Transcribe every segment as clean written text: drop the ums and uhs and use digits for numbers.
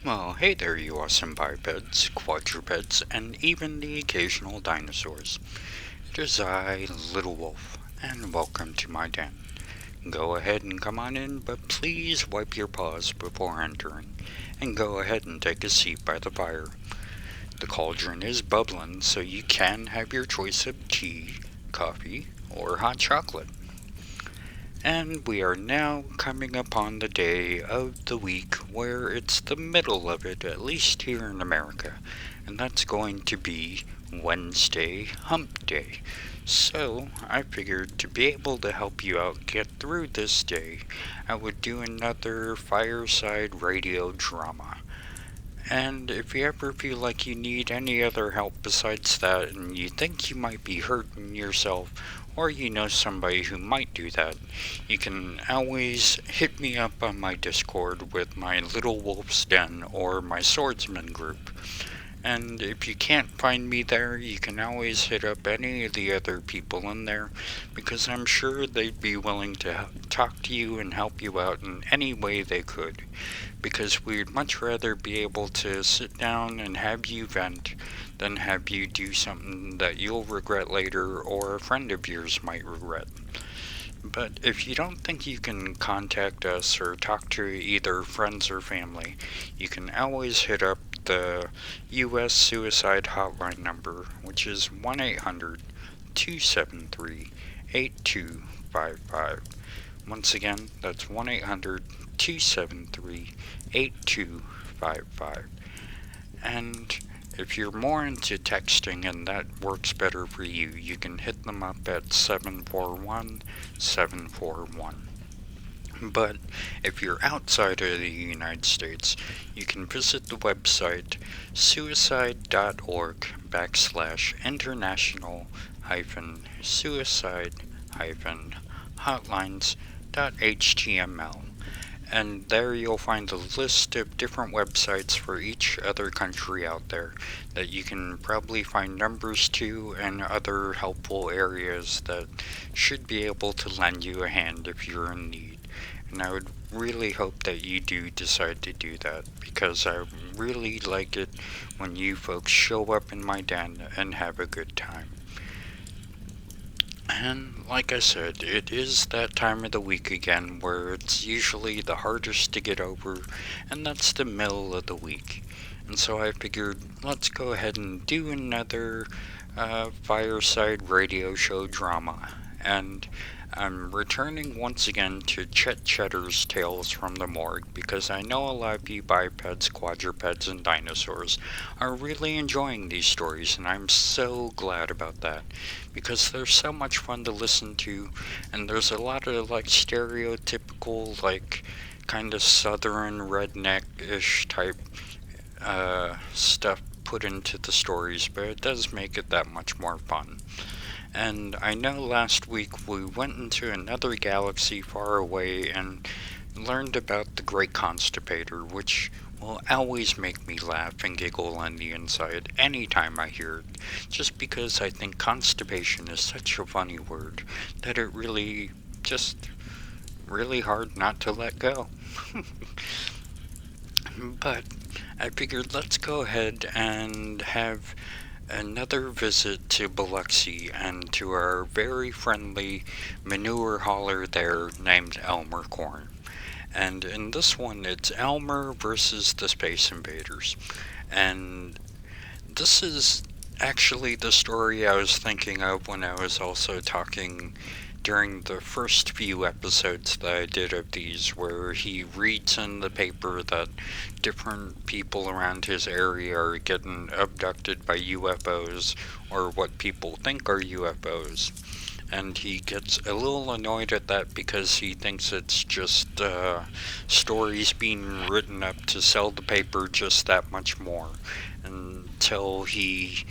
Well, hey there, you awesome bipeds, quadrupeds, and even the occasional dinosaurs. It is I, Little Wolf, and welcome to my den. Go ahead and come on in, but please wipe your paws before entering, and go ahead and take a seat by the fire. The cauldron is bubbling, so you can have your choice of tea, coffee, or hot chocolate. And we are now coming upon the day of the week where it's the middle of it, at least here in America, and that's going to be Wednesday Hump Day. So, I figured to be able to help you out get through this day, I would do another Fireside radio drama. And if you ever feel like you need any other help besides that and you think you might be hurting yourself or you know somebody who might do that, you can always hit me up on my Discord with my Little Wolf's Den or my Swordsmen group. And if you can't find me there, you can always hit up any of the other people in there because I'm sure they'd be willing to talk to you and help you out in any way they could. Because we'd much rather be able to sit down and have you vent than have you do something that you'll regret later or a friend of yours might regret. But if you don't think you can contact us or talk to either friends or family, you can always hit up the U.S. Suicide Hotline number, which is 1-800-273-8255. Once again, that's 1-800-273-8255. And if you're more into texting and that works better for you, you can hit them up at 741-741. But if you're outside of the United States, you can visit the website suicide.org/international-suicide-hotlines.html. And there you'll find a list of different websites for each other country out there that you can probably find numbers to and other helpful areas that should be able to lend you a hand if you're in need. And I would really hope that you do decide to do that because I really like it when you folks show up in my den and have a good time. And like I said, it is that time of the week again where it's usually the hardest to get over, and that's the middle of the week. And so I figured, let's go ahead and do another Fireside radio show drama. And I'm returning once again to Chet Chetter's Tales from the Morgue because I know a lot of you bipeds, quadrupeds, and dinosaurs are really enjoying these stories, and I'm so glad about that because they're so much fun to listen to, and there's a lot of like stereotypical, like kind of southern redneck-ish type stuff put into the stories, but it does make it that much more fun. And I know last week we went into another galaxy far away and learned about the Great Constipator, which will always make me laugh and giggle on the inside anytime I hear it, just because I think constipation is such a funny word that it really hard not to let go. But I figured let's go ahead and have another visit to Biloxi and to our very friendly manure hauler there named Elmer Corn. And in this one, it's Elmer versus the Space Invaders. And this is actually the story I was thinking of when I was also talking during the first few episodes that I did of these, where he reads in the paper that different people around his area are getting abducted by UFOs, or what people think are UFOs. And he gets a little annoyed at that because he thinks it's just stories being written up to sell the paper just that much more, until he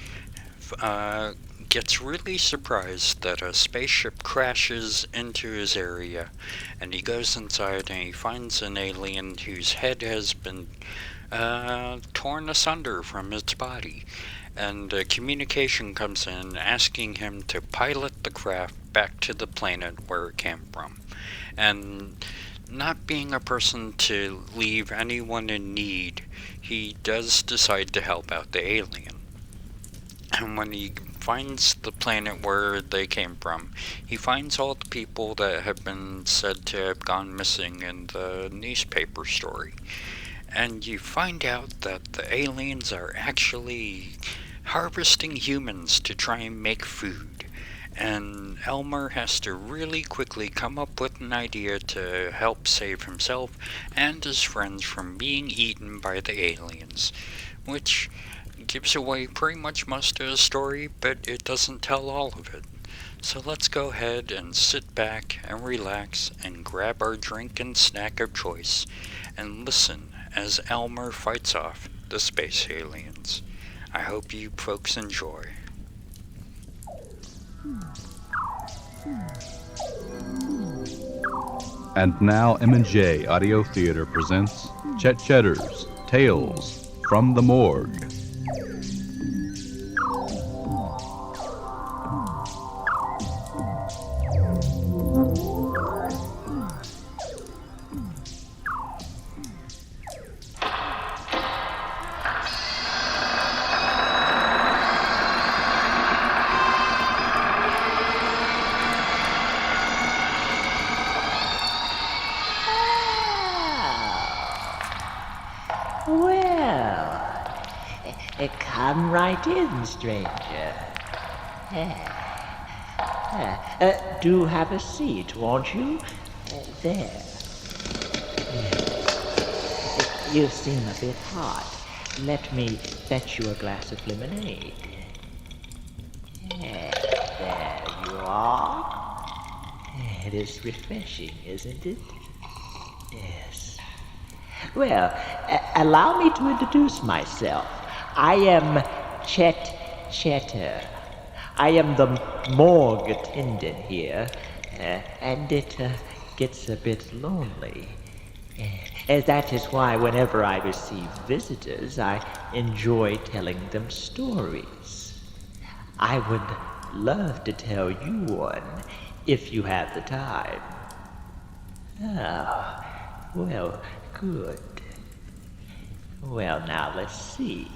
gets really surprised that a spaceship crashes into his area, and he goes inside and he finds an alien whose head has been torn asunder from its body, and communication comes in asking him to pilot the craft back to the planet where it came from. And not being a person to leave anyone in need, he does decide to help out the alien. And when he finds the planet where they came from, he finds all the people that have been said to have gone missing in the newspaper story. And you find out that the aliens are actually harvesting humans to try and make food. And Elmer has to really quickly come up with an idea to help save himself and his friends from being eaten by the aliens, which gives away pretty much most of the story, but it doesn't tell all of it. So let's go ahead and sit back and relax and grab our drink and snack of choice and listen as Elmer fights off the space aliens. I hope you folks enjoy. And now M&J Audio Theater presents Chet Chetter's Tales from the Morgue. Come right in, stranger. Do have a seat, won't you? There. You seem a bit hot. Let me fetch you a glass of lemonade. There you are. It is refreshing, isn't it? Yes. Well, allow me to introduce myself. I am Chet Chetter. I am the morgue attendant here, and it gets a bit lonely. That is why whenever I receive visitors, I enjoy telling them stories. I would love to tell you one, if you have the time. Oh, well, good. Well, now let's see.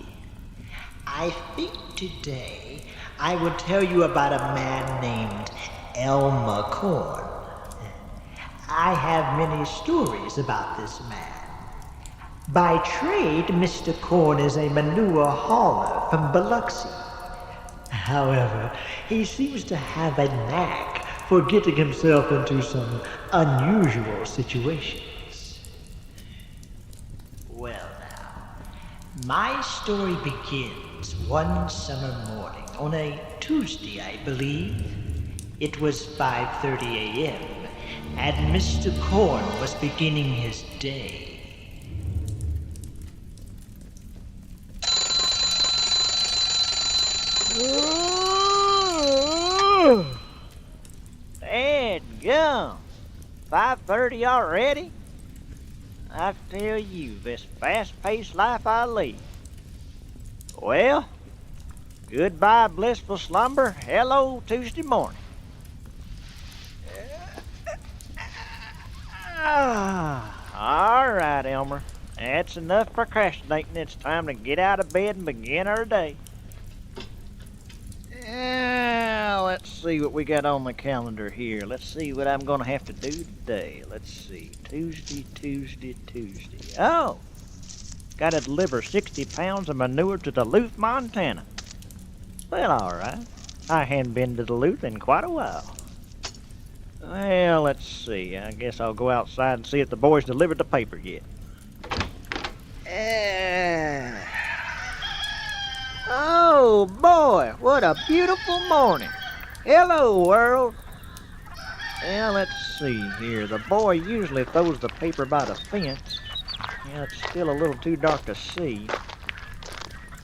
I think today I would tell you about a man named Elmer Corn. I have many stories about this man. By trade, Mr. Corn is a manure hauler from Biloxi. However, he seems to have a knack for getting himself into some unusual situations. Well now, my story begins one summer morning on a Tuesday, I believe. It was 5:30 a.m., and Mr. Corn was beginning his day. Dadgum, 5:30 already? I tell you, this fast-paced life I lead. Well, goodbye blissful slumber, hello Tuesday morning. All right, Elmer, that's enough procrastinating. It's time to get out of bed and begin our day. Let's see what we got on the calendar here. Let's see what I'm gonna have to do today. Let's see, Tuesday. Oh, gotta deliver 60 pounds of manure to Duluth, Montana. Well, all right. I hadn't been to Duluth in quite a while. Well, let's see. I guess I'll go outside and see if the boys delivered the paper yet. Oh, boy, what a beautiful morning. Hello, world. Well, let's see here. The boy usually throws the paper by the fence. Yeah, it's still a little too dark to see.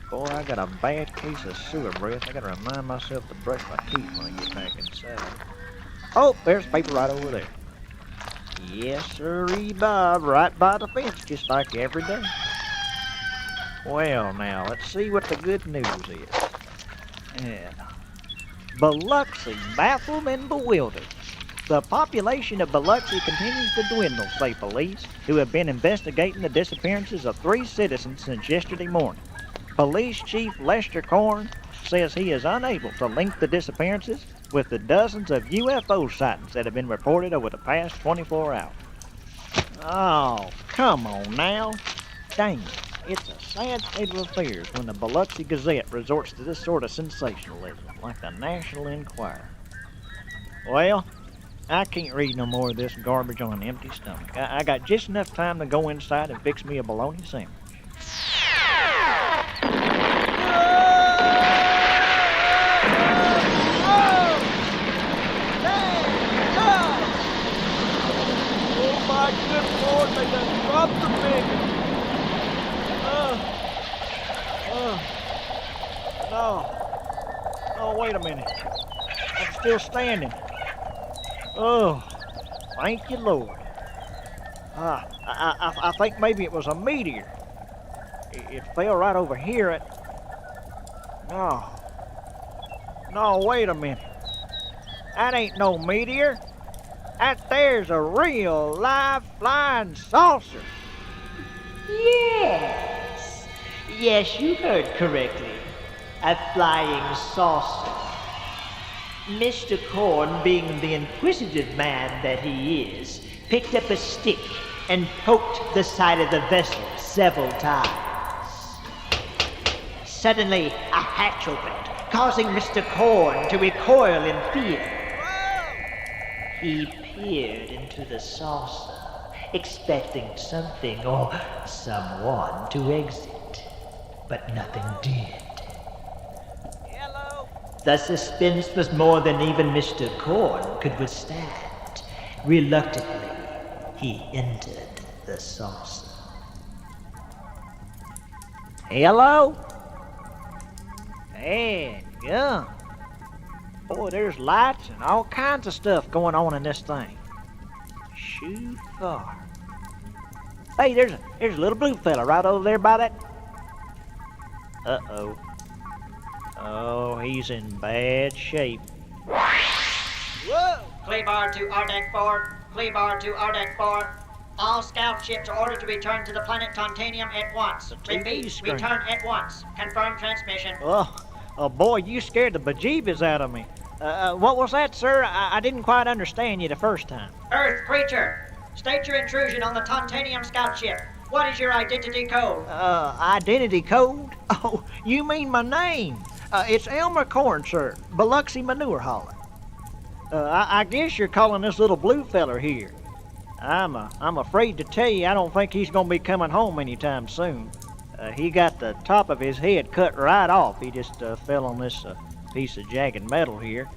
Boy, I got a bad case of sewer breath. I gotta remind myself to brush my teeth when I get back inside. Oh, there's paper right over there. Yes, sirree, Bob, right by the fence, just like every day. Well, now, let's see what the good news is. Yeah. Biloxi, baffled and bewildered. The population of Biloxi continues to dwindle, say police, who have been investigating the disappearances of 3 citizens since yesterday morning. Police Chief Lester Corn says he is unable to link the disappearances with the dozens of UFO sightings that have been reported over the past 24 hours. Oh, come on now. Dang it. It's a sad state of affairs when the Biloxi Gazette resorts to this sort of sensationalism, like the National Enquirer. Well, I can't read no more of this garbage on an empty stomach. I got just enough time to go inside and fix me a bologna sandwich. Oh my good Lord, they done dropped the bacon. No. Oh, wait a minute. I'm still standing. Oh, thank you, Lord. I think maybe it was a meteor. It fell right over here. No, wait a minute. That ain't no meteor. That there's a real live flying saucer. Yes, you heard correctly. A flying saucer. Mr. Corn, being the inquisitive man that he is, picked up a stick and poked the side of the vessel several times. Suddenly, a hatch opened, causing Mr. Corn to recoil in fear. He peered into the saucer, expecting something or someone to exit, but nothing did. Hello? The suspense was more than even Mr. Corn could withstand. Reluctantly, he entered the saucer. Hello? Hey, yeah. Boy, there's lights and all kinds of stuff going on in this thing. Shoo far. Hey, there's a little blue fella right over there by that. Uh-oh. Oh, he's in bad shape. Whoa! Clear to Ardeck 4. Clear to Ardeck 4. All scout ships are ordered to return to the planet Titanium at once. Repeat, screen. return at once. Confirm transmission. Oh, boy, you scared the bejeebus out of me. What was that, sir? I didn't quite understand you the first time. Earth creature, state your intrusion on the Titanium scout ship. What is your identity code? Identity code? Oh, you mean my name? It's Elmer Corn, sir. Biloxi manure hauler. I guess you're calling this little blue feller here. I'm afraid to tell you I don't think he's gonna be coming home anytime soon. He got the top of his head cut right off. He just fell on this piece of jagged metal here.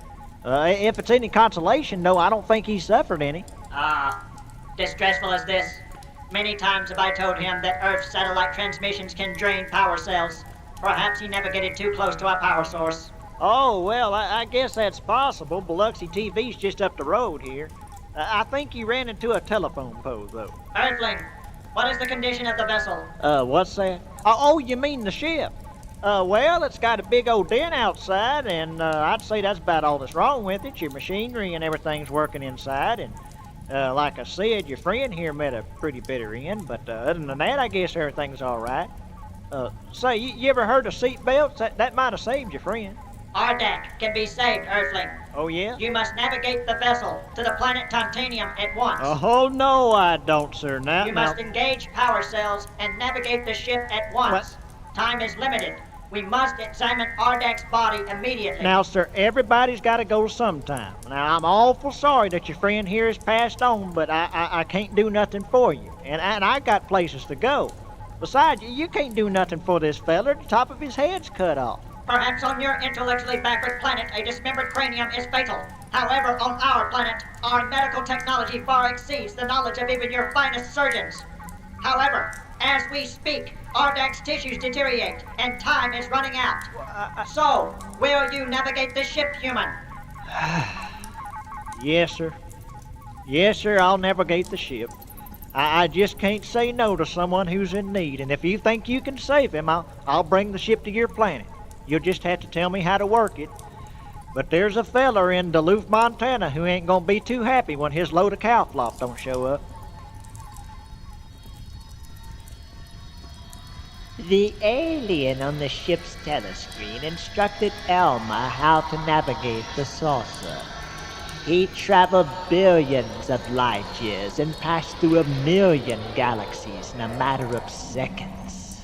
If it's any consolation, though, I don't think he suffered any. Distressful as this. Many times have I told him that Earth's satellite transmissions can drain power cells. Perhaps he navigated too close to our power source. Oh, well, I guess that's possible. Biloxi TV's just up the road here. I think he ran into a telephone pole, though. Earthling, what is the condition of the vessel? What's that? Oh, you mean the ship? Well, it's got a big old dent outside, and I'd say that's about all that's wrong with it. Your machinery and everything's working inside, and like I said, your friend here met a pretty bitter end, but other than that, I guess everything's all right. Say, you ever heard of seat belts? That might have saved your friend. Ardeck can be saved, Earthling. Oh, yeah? You must navigate the vessel to the planet Titanium at once. Oh, no, I don't, sir. You must engage power cells and navigate the ship at once. Time is limited. We must examine Ardeck's body immediately. Now, sir, everybody's got to go sometime. Now, I'm awful sorry that your friend here has passed on, but I can't do nothing for you. And I got places to go. Besides, you can't do nothing for this feller. The top of his head's cut off. Perhaps on your intellectually backward planet, a dismembered cranium is fatal. However, on our planet, our medical technology far exceeds the knowledge of even your finest surgeons. However, As we speak, Ardak's tissues deteriorate, and time is running out. Well, So, will you navigate the ship, human? Yes, sir. Yes, sir, I'll navigate the ship. I just can't say no to someone who's in need, and if you think you can save him, I'll bring the ship to your planet. You'll just have to tell me how to work it. But there's a feller in Duluth, Montana who ain't gonna be too happy when his load of cow flop don't show up. The alien on the ship's telescreen instructed Elmer how to navigate the saucer. He traveled billions of light years and passed through 1,000,000 galaxies in a matter of seconds.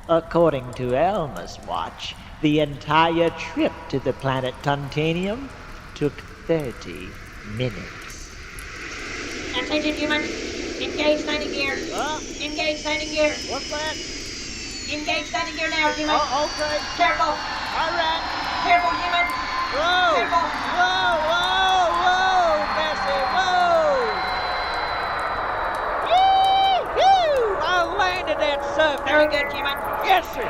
According to Elmer's watch, the entire trip to the planet Tuntanium took 30 minutes. Attention, human. Engage landing gear. Huh? Engage landing gear. What's that? Engage landing gear now, human. Oh, okay. Careful. All right. Careful, human. Whoa! Careful. Whoa, whoa, Bessie, whoa! Yee-hoo! I landed that sucker! Very good, human. Yes, sir!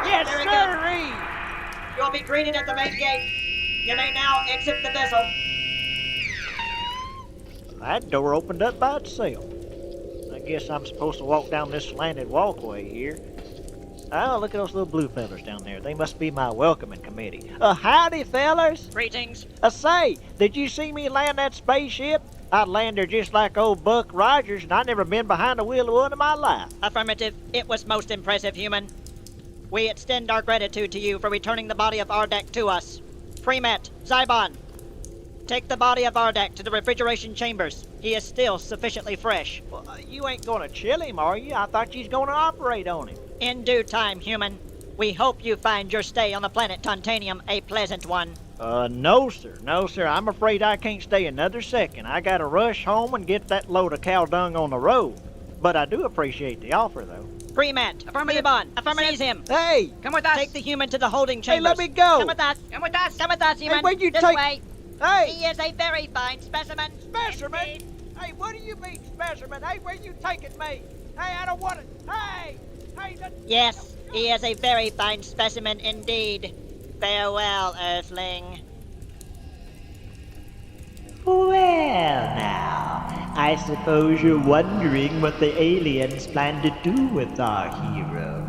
Yes, Very good. sirree! You'll be greeted at the main gate. You may now exit the vessel. That door opened up by itself. I guess I'm supposed to walk down this slanted walkway here. Oh, look at those little blue fellas down there. They must be my welcoming committee. Howdy, fellas. Greetings. Say, did you see me land that spaceship? I'd land there just like old Buck Rogers, and I never been behind the wheel of one in my life. Affirmative. It was most impressive, human. We extend our gratitude to you for returning the body of Ardak to us. Premet, Zybon, take the body of Ardak to the refrigeration chambers. He is still sufficiently fresh. Well, you ain't gonna chill him, are you? I thought you was gonna operate on him. In due time, human. We hope you find your stay on the planet Tuntanium a pleasant one. No, sir. No, sir. I'm afraid I can't stay another second. I gotta rush home and get that load of cow dung on the road. But I do appreciate the offer, though. Premet, affirmative on. Affirmative. Seize him. Hey! Come with us. Take the human to the holding chambers. Hey, let me go! Come with us. Come with us. Come with us, human. Hey, where'd you this take... way. Hey! He is a very fine specimen. Specimen? Indeed. Hey, what do you mean, specimen? Hey, where you taking me? Hey, I don't want it. Hey! Hey, Yes, he is a very fine specimen indeed. Farewell, Earthling. Well, now, I suppose you're wondering what the aliens plan to do with our hero.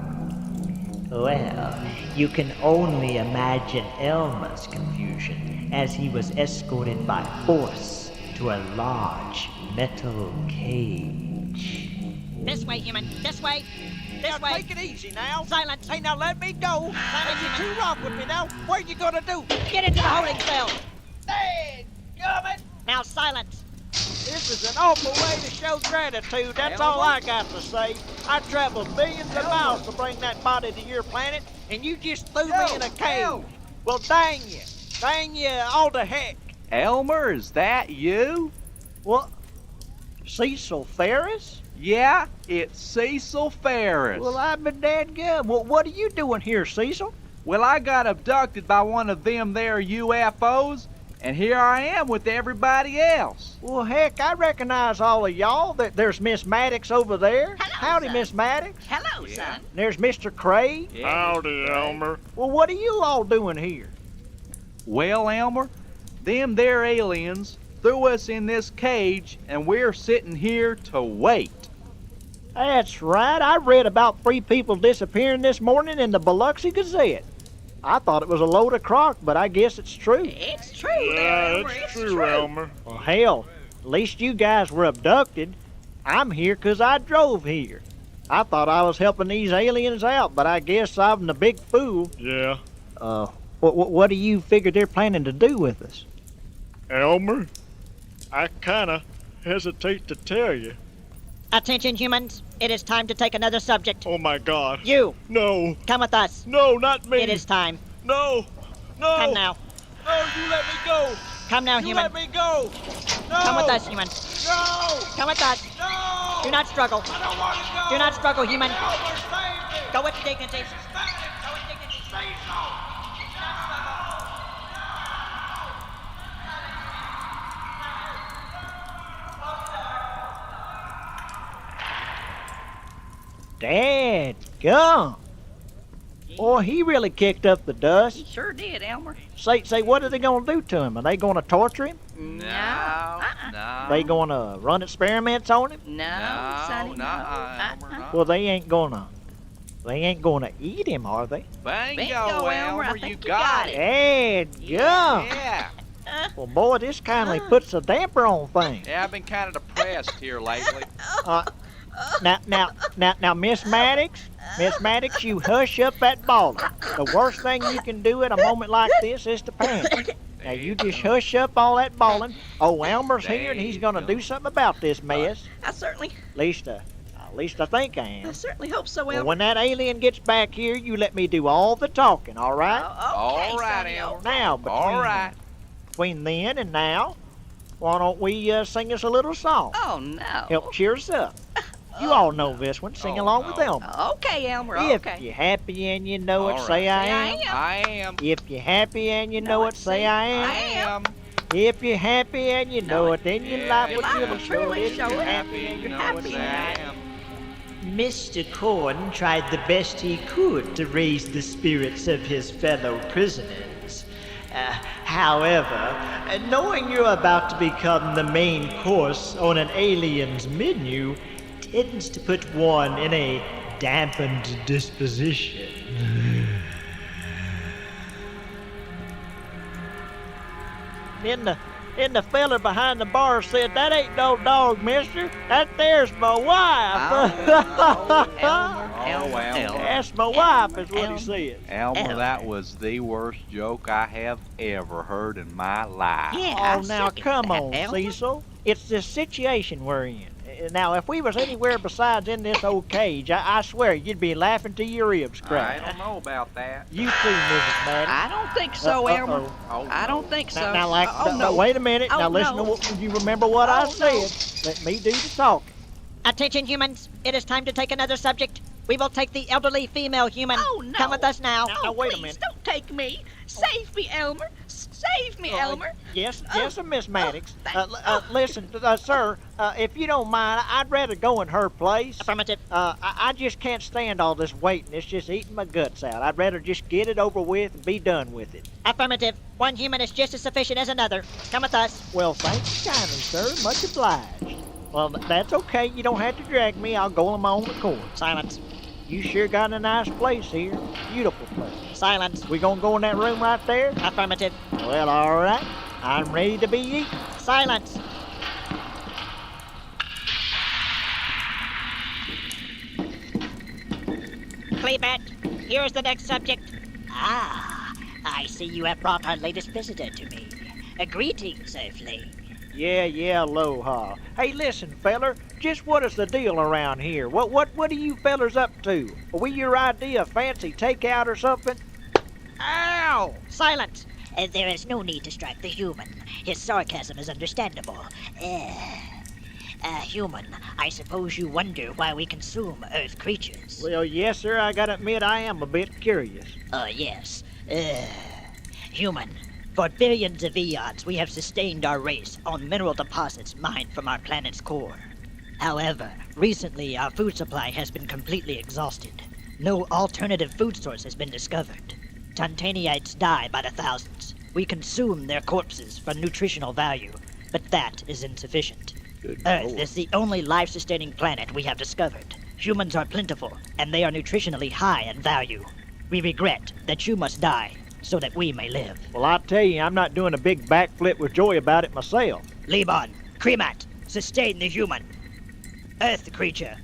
Well, you can only imagine Elmer's confusion as he was escorted by force to a large metal cage. This way, human. This way. This now, way. take it easy now. Silence. Hey, now let me go. Hey, you're too rough with me now. What you gonna do? Get into the holding cell. Hey, gummit! Now silence. This is an awful way to show gratitude. That's all I got to say. I traveled millions of miles to bring that body to your planet, and you just threw me in a cage. Well, dang you. Dang you all to heck. Elmer, is that you? What? Cecil Ferris? Yeah, it's Cecil Ferris. Well, I've been dadgum. Well, what are you doing here, Cecil? Well, I got abducted by one of them there UFOs, and here I am with everybody else. Well, heck, I recognize all of y'all. There's Miss Maddox over there. Hello, Howdy, son. Miss Maddox. Hello, son. There's Mr. Craig. Howdy, Elmer. Well, what are you all doing here? Well, Elmer, them there aliens threw us in this cage, and we're sitting here to wait. That's right. I read about 3 people disappearing this morning in the Biloxi Gazette. I thought it was a load of crock, but I guess it's true. It's true, Yeah, Elmer. it's true, Elmer. Well, hell, at least you guys were abducted. I'm here 'cause I drove here. I thought I was helping these aliens out, but I guess I'm the big fool. Yeah. What do you figure they're planning to do with us? Elmer, I kinda hesitate to tell you. Attention, humans. It is time to take another subject. Oh my God. You, No. come with us. No, not me. It is time. No. No. Come now. No, you let me go. Come now, You human. let me go. No. Come with us, human. No. Come with us. No. Do not struggle. I don't want to go. Do not struggle, human. Elmer, save me. Go with dignity. Save me. Go with dignity. Cecil. Dad, gum. Boy, he really kicked up the He dust. sure did, Elmer. Say, what are they gonna do to him? Are they gonna torture him? No. No. They gonna run experiments on him? No, Sonny, no. Elmer, no. Well, they ain't gonna eat him, are they? Bingo, Elmer, I Elmer, think you you got got it. Dad, gum. Yeah. Well, boy, this kindly puts a damper on things. Yeah, I've been kind of depressed here lately. Now, Miss Maddox, you hush up that baller. The worst thing you can do at a moment like this is to panic. Now, you just hush up all that bawling. Oh, Elmer's here, and he's gonna do something about this mess. I certainly At least I think I am. hope so, Well, Elmer. when that alien gets back here, you let me do all the talking, all right? Okay, All right, Sonny, Elmer. Now, between then and now, why don't we sing us a little song? Oh, no. Help cheer us up. You all know this one. Sing Oh, along no. with Elmer. Okay, Elmer, If okay. you're happy and you know it, All say right. I Say I am. am. I am. If you're happy and you know it, say I I am. am. If you're happy and you know it, then your Yeah, life will life will truly show truly it. If show you're it. happy and you know it, Say say I I am. am. Mr. Corn tried the best he could to raise the spirits of his fellow prisoners. However, knowing you're about to become the main course on an alien's menu tends to put one in a dampened disposition. Then the fella behind the bar said, "That ain't no dog, mister. That there's my wife." Elmer. That's my wife, is what he said. Elmer, that was the worst joke I have ever heard in my life. Yeah, Oh, I now second come that, on, Elmer. Cecil. It's this situation we're in. Now, if we was anywhere besides in this old cage, I swear you'd be laughing till your ribs I crack. don't know about that. You too, Mrs. Madden. I don't think so, Elmer. Oh, I don't think so. Now, wait a minute. Oh, now, listen no. to what you remember what I Oh, said. no. Let me do the talking. Attention, humans. It is time to take another subject. We will take the elderly female human. Oh, no. Come with us now. Now, wait a Please, minute. don't take me. Save me, Elmer. Save me, Elmer. Yes, Oh. yes, Miss Maddox. Thank- Listen, sir, if you don't mind, I'd rather go in her place. Affirmative. I just can't stand all this waiting. It's just eating my guts out. I'd rather just get it over with and be done with it. Affirmative. One human is just as sufficient as another. Come with us. Well, thanks kindly, sir. Much obliged. Well, that's okay. You don't have to drag me. I'll go on my own accord. Silence. You sure got a nice place here. Beautiful place. Silence. We gonna go in that room right there? Affirmative. Well, all right. I'm ready to be eaten. Silence. Clebat, here's the next subject. Ah, I see you have brought our latest visitor to me. Greetings, Earthling. Yeah, aloha. Hey, listen, feller. Just what is the deal around here? What are you fellers up to? Are we your idea of fancy takeout or something? Ow! Silence. There is no need to strike the human. His sarcasm is understandable. Human, I suppose you wonder why we consume Earth creatures. Well, yes, sir. I gotta admit I am a bit curious. Yes. Human, for billions of eons we have sustained our race on mineral deposits mined from our planet's core. However, recently our food supply has been completely exhausted. No alternative food source has been discovered. Tantaniites die by the thousands. We consume their corpses for nutritional value, but that is insufficient. Earth is the only life-sustaining planet we have discovered. Humans are plentiful, and they are nutritionally high in value. We regret that you must die so that we may live. Well, I tell you, I'm not doing a big backflip with joy about it myself. Liban, Cremat, sustain the human. Earth creature.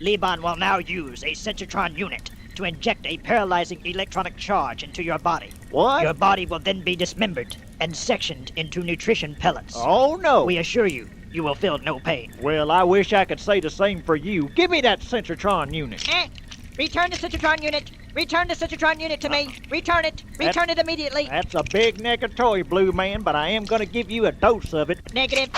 Liban will now use a Sensortron unit to inject a paralyzing electronic charge into your body. What? Your body will then be dismembered and sectioned into nutrition pellets. Oh, no. We assure you, you will feel no pain. Well, I wish I could say the same for you. Give me that Sensortron unit. Return the Citrotron unit. Return the Citrotron unit to me. Return it. Return it immediately. That's a big neck of toy, Blue Man, but I am gonna give you a dose of it. Negative.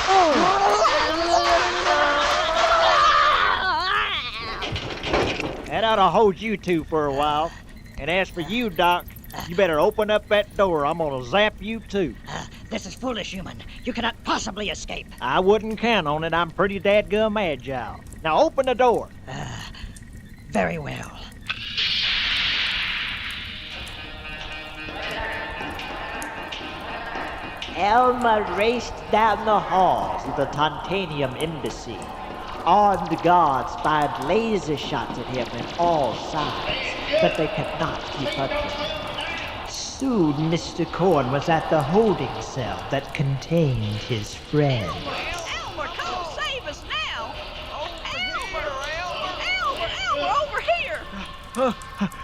That ought to hold you two for a while. And as for you, Doc, you better open up that door. I'm gonna zap you too. This is foolish, human. You cannot possibly escape. I wouldn't count on it. I'm pretty dadgum agile. Now open the door. Very well. Elmer raced down the halls of the Titanium Embassy. Armed guards fired laser shots at him on all sides, but they could not keep up with him. Soon Mr. Corn was at the holding cell that contained his friends. Elmer, come save us now! Elmer, over here!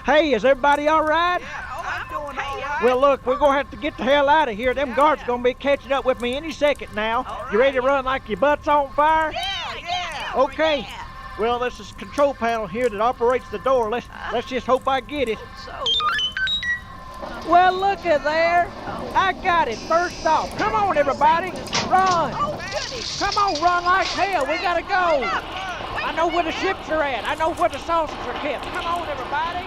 Hey, is everybody all right? I'm doing all right. Well, look, we're gonna have to get the hell out of here. Them guards gonna be catching up with me any second now. You ready to run like your butt's on fire? Yeah. Okay. Yeah. Well, this is control panel here that operates the door. Let's just hope I get it. So, Well, look at there. I got it first off. Come on, everybody. Run. oh, goody. Come on, run like hell. We gotta go. I know where the ships are at. I know where the saucers are kept. Come on, everybody.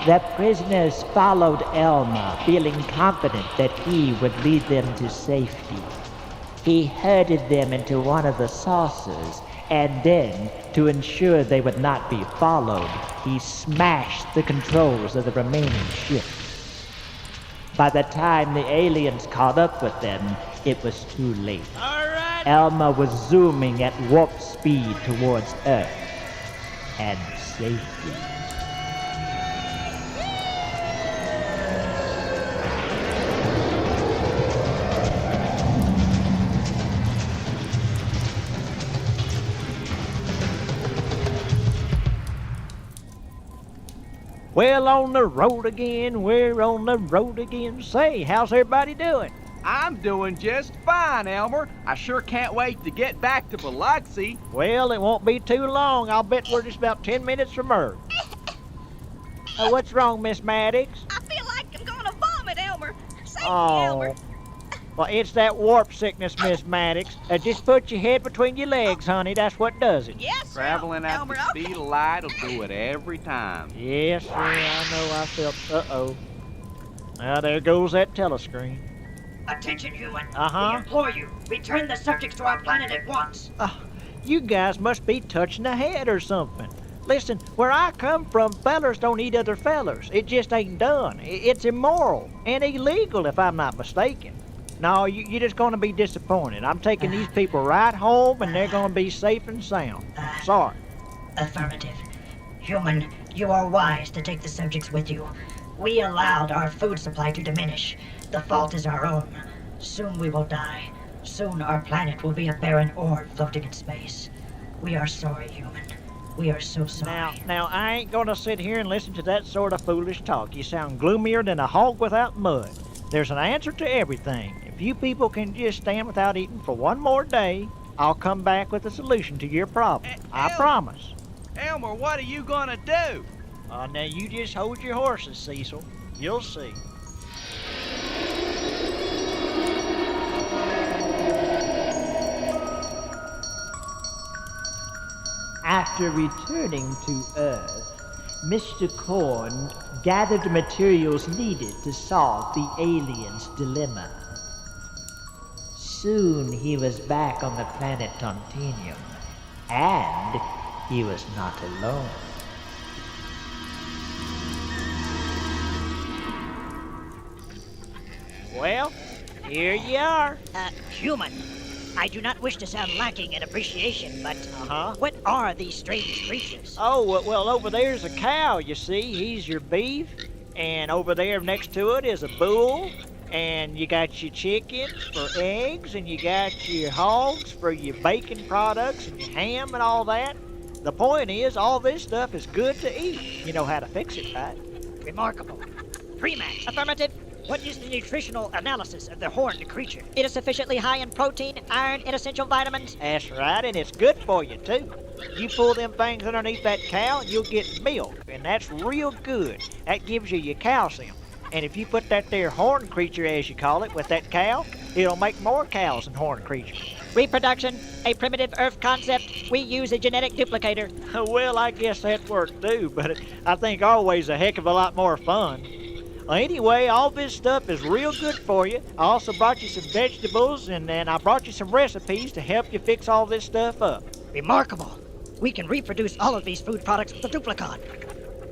The prisoners followed Elmer, feeling confident that he would lead them to safety. He herded them into one of the saucers, and then, to ensure they would not be followed, he smashed the controls of the remaining ships. By the time the aliens caught up with them, it was too late. All right. Elmer was zooming at warp speed towards Earth and safety. Well, on the road again, we're on the road again. Say, how's everybody doing? I'm doing just fine, Elmer. I sure can't wait to get back to Biloxi. Well, it won't be too long. I'll bet we're just about 10 minutes from Earth. What's wrong, Miss Maddox? I feel like I'm gonna vomit, Elmer. Save me, Oh. Elmer. Well, it's that warp sickness, Miss Maddox. Just put your head between your legs, honey. That's what does it. Yes, sir. Traveling at Elmer, the okay. speed of light will do it every time. Yes, sir, I know I felt... Uh-oh. Now, there goes that telescreen. Attention, human. Uh-huh. We implore you, return the subjects to our planet at once. You guys must be touching the head or something. Listen, where I come from, fellers don't eat other fellers. It just ain't done. It's immoral and illegal, if I'm not mistaken. No, you're just gonna be disappointed. I'm taking these people right home, and they're gonna be safe and sound. Sorry. Affirmative. Human, you are wise to take the subjects with you. We allowed our food supply to diminish. The fault is our own. Soon we will die. Soon our planet will be a barren orb floating in space. We are sorry, human. We are so sorry. Now, I ain't gonna sit here and listen to that sort of foolish talk. You sound gloomier than a hog without mud. There's an answer to everything. If you people can just stand without eating for one more day, I'll come back with a solution to your problem. I promise. Elmer, what are you gonna do? Now you just hold your horses, Cecil. You'll see. After returning to Earth, Mr. Corn gathered the materials needed to solve the aliens' dilemma. Soon he was back on the planet Titanium, and he was not alone. Well, here you are. Human, I do not wish to sound lacking in appreciation, but Uh-huh. what are these strange creatures? Oh, well, over there's a cow, you see. He's your beef. And over there next to it is a bull. And you got your chickens for eggs, and you got your hogs for your bacon products, and your ham and all that. The point is, all this stuff is good to eat. You know how to fix it, right? Remarkable. Pre-match. Affirmative. What is the nutritional analysis of the horned creature? It is sufficiently high in protein, iron, and essential vitamins. That's right, and it's good for you, too. You pull them things underneath that cow, you'll get milk, and that's real good. That gives you your calcium. And if you put that there horned creature, as you call it, with that cow, it'll make more cows and horned creatures. Reproduction, a primitive Earth concept. We use a genetic duplicator. Well, I guess that works too, but I think always a heck of a lot more fun. Anyway, all this stuff is real good for you. I also brought you some vegetables, and I brought you some recipes to help you fix all this stuff up. Remarkable. we can reproduce all of these food products with a duplicon.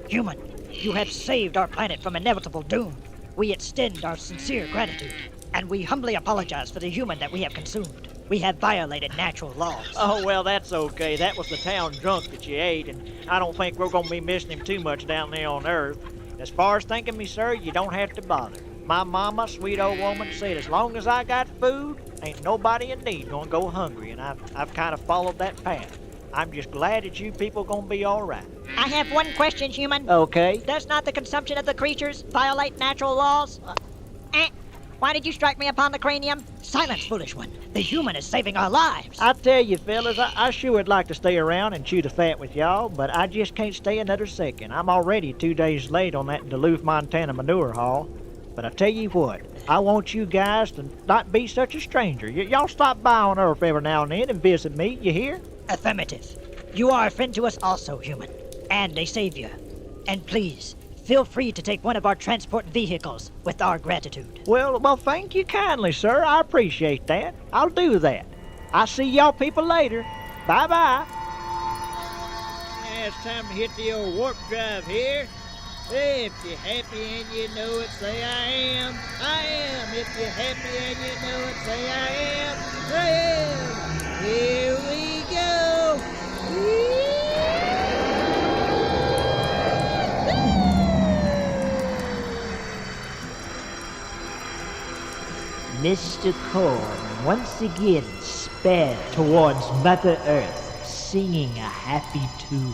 Human, you have saved our planet from inevitable doom. We extend our sincere gratitude, and we humbly apologize for the human that we have consumed. We have violated natural laws. Oh, well, that's okay. That was the town drunk that you ate, and I don't think we're gonna be missing him too much down there on Earth. As far as thanking me, sir, you don't have to bother. My mama, sweet old woman, said as long as I got food, ain't nobody in need gonna go hungry, and I've kind of followed that path. I'm just glad that you people gonna be all right. I have one question, human. Okay. Does not the consumption of the creatures violate natural laws? Why did you strike me upon the cranium? Silence, foolish one. The human is saving our lives. I tell you, fellas, I sure would like to stay around and chew the fat with y'all, but I just can't stay another second. I'm already 2 days late on that Duluth, Montana manure haul. But I tell you what, I want you guys to not be such a stranger. Y'all stop by on Earth every now and then and visit me, you hear? Affirmative. You are a friend to us also, human, and a savior. And please, feel free to take one of our transport vehicles with our gratitude. Well, thank you kindly, sir. I appreciate that. I'll do that. I'll see y'all people later. Bye-bye. Yeah, it's time to hit the old warp drive here. If you're happy and you know it, say I am. I am. If you're happy and you know it, say I am. I am. Here we go. Mr. Corn once again sped towards Mother Earth, singing a happy tune.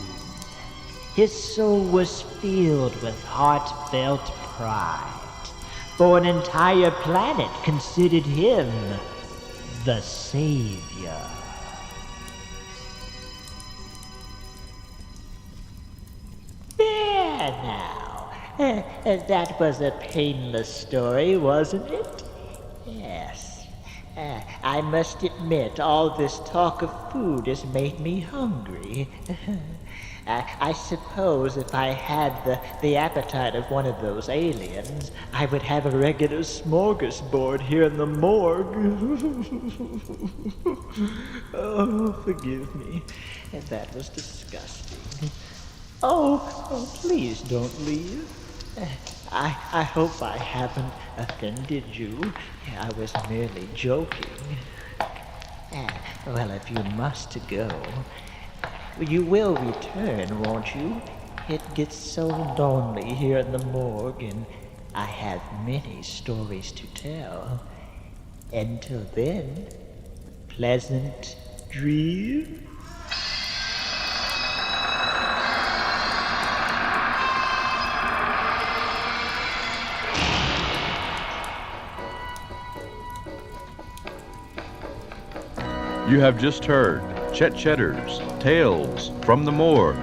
His soul was filled with heartfelt pride, for an entire planet considered him the savior. There now. That was a painless story, wasn't it? Yes. I must admit, all this talk of food has made me hungry. I suppose if I had the appetite of one of those aliens, I would have a regular smorgasbord here in the morgue. Oh, forgive me. That was disgusting. Oh, please don't leave. I hope I haven't offended you. I was merely joking. Well, if you must go, you will return, won't you? It gets so lonely here in the morgue, and I have many stories to tell. Until then, pleasant dreams. You have just heard Chet Chetter's Tales from the Morgue.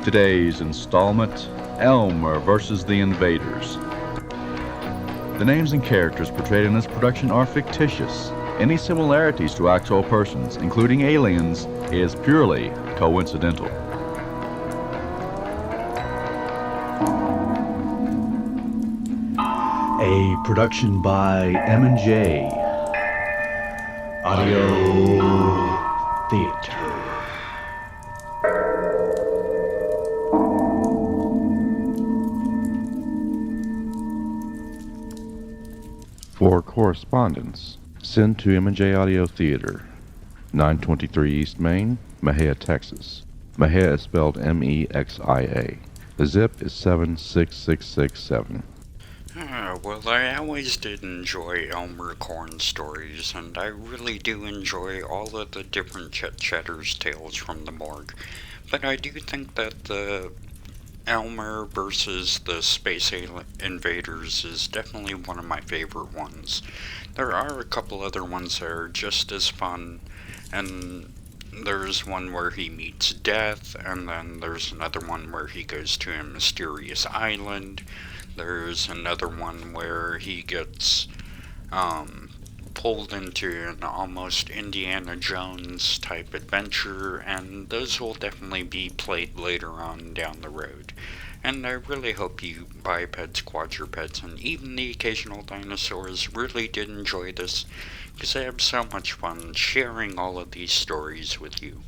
Today's installment, Elmer versus the Invaders. The names and characters portrayed in this production are fictitious. Any similarities to actual persons, including aliens, is purely coincidental. A production by M&J Audio Theater. For correspondence, send to M&J Audio Theater, 923 East Main, Mejia, Texas. Mejia is spelled M-E-X-I-A. The zip is 76667. Well, I always did enjoy Elmer Corn stories, and I really do enjoy all of the different Chet Chetter's Tales from the Morgue. But I do think that the Elmer versus the Space Invaders is definitely one of my favorite ones. There are a couple other ones that are just as fun, and there's one where he meets death, and then there's another one where he goes to a mysterious island. There's another one where he gets pulled into an almost Indiana Jones type adventure, and those will definitely be played later on down the road. And I really hope you bipeds, quadrupeds, and even the occasional dinosaurs really did enjoy this, because I have so much fun sharing all of these stories with you.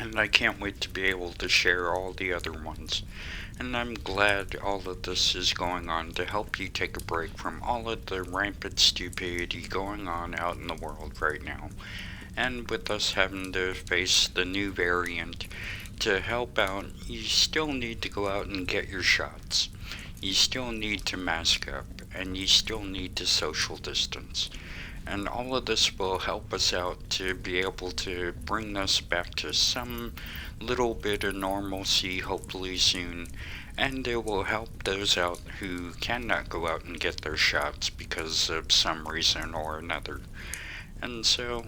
and I can't wait to be able to share all the other ones. And I'm glad all of this is going on to help you take a break from all of the rampant stupidity going on out in the world right now. And with us having to face the new variant, to help out, you still need to go out and get your shots. You still need to mask up, and you still need to social distance. And all of this will help us out to be able to bring us back to some little bit of normalcy, hopefully soon. And it will help those out who cannot go out and get their shots because of some reason or another. And so,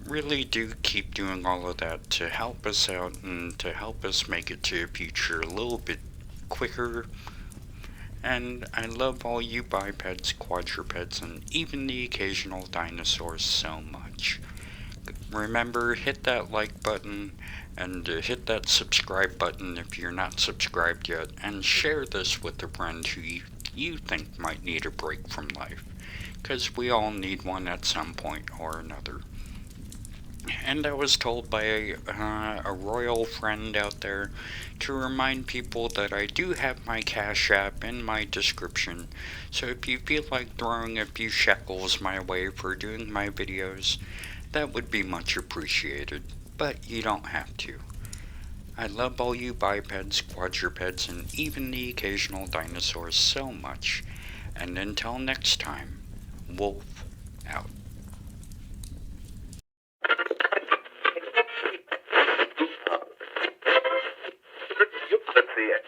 really do keep doing all of that to help us out and to help us make it to a future a little bit quicker. And I love all you bipeds, quadrupeds, and even the occasional dinosaurs so much. Remember, hit that like button and hit that subscribe button if you're not subscribed yet, and share this with a friend who you think might need a break from life, because we all need one at some point or another. And I was told by a royal friend out there to remind people that I do have my Cash App in my description, so if you feel like throwing a few shekels my way for doing my videos, that would be much appreciated, but you don't have to. I love all you bipeds, quadrupeds, and even the occasional dinosaurs so much, and until next time, Wolf out. Let's see it.